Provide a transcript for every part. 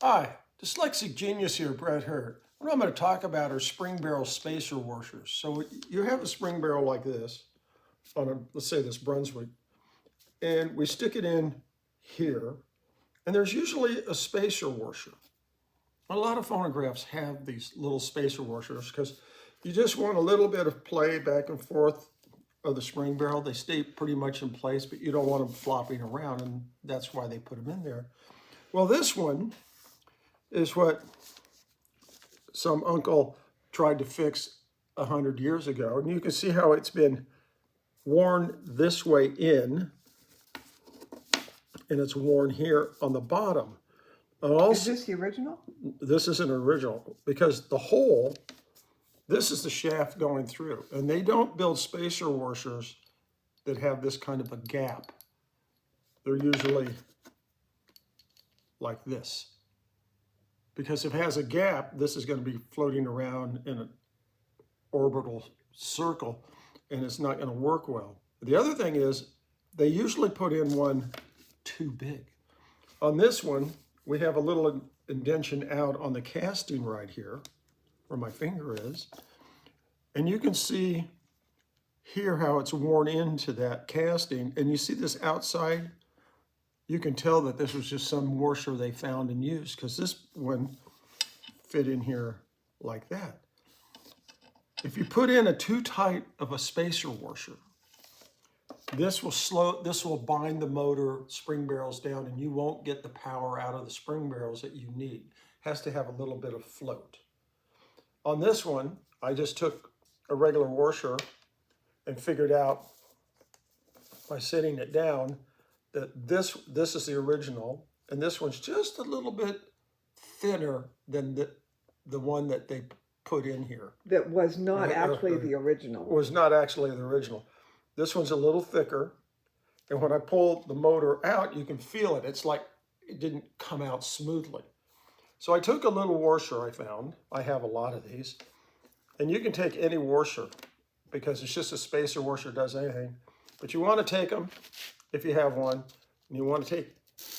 Hi, Dyslexic Genius here, Brett Hurt. What I'm going to talk about are spring barrel spacer washers. So you have a spring barrel like this, on a, let's say this Brunswick, and we stick it in here, and there's usually a spacer washer. A lot of phonographs have these little spacer washers because you just want a little bit of play back and forth of the spring barrel. They stay pretty much in place, but you don't want them flopping around, and that's why they put them in there. Well, this one is what some uncle tried to fix 100 years ago. And you can see how it's been worn this way in, and it's worn here on the bottom. Also, is this the original? This is an original because the hole, this is the shaft going through. And they don't build spacer washers that have this kind of a gap. They're usually like this. Because if it has a gap, this is going to be floating around in an orbital circle, and it's not going to work well. The other thing is, they usually put in one too big. On this one, we have a little indentation out on the casting right here, where my finger is, and you can see here how it's worn into that casting, and you see this outside. You can tell that this was just some washer they found and used because this one fit in here like that. If you put in a too tight of a spacer washer, this will bind the motor spring barrels down, and you won't get the power out of the spring barrels that you need. It has to have a little bit of float. On this one, I just took a regular washer and figured out by sitting it down that this is the original, and this one's just a little bit thinner than the one that they put in here. That was not actually the original. Was not actually the original. This one's a little thicker, and when I pull the motor out, you can feel it. It's like it didn't come out smoothly. So I took a little washer I found. I have a lot of these, and you can take any washer because it's just a spacer washer, does anything. But you want to take them, if you have one, and you want to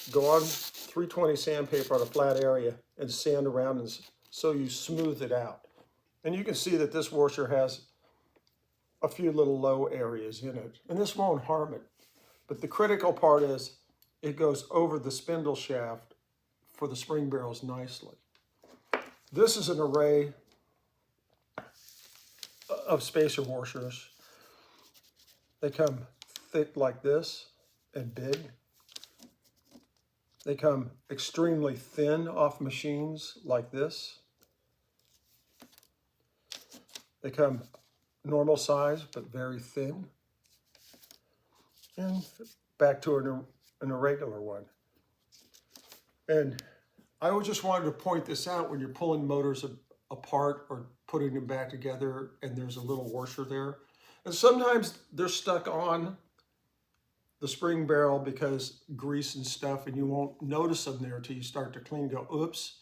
go on 320 sandpaper on a flat area and sand around, and so you smooth it out. And you can see that this washer has a few little low areas in it, and this won't harm it. But the critical part is it goes over the spindle shaft for the spring barrels nicely. This is an array of spacer washers. They come thick like this and big. They come extremely thin off machines like this. They come normal size, but very thin. And back to an irregular one. And I just wanted to point this out when you're pulling motors apart or putting them back together and there's a little washer there. And sometimes they're stuck on the spring barrel because grease and stuff, and you won't notice them there until you start to clean and go, oops,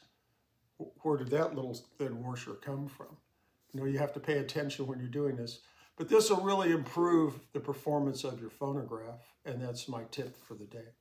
where did that little thin washer come from? You know, you have to pay attention when you're doing this. But this will really improve the performance of your phonograph, and that's my tip for the day.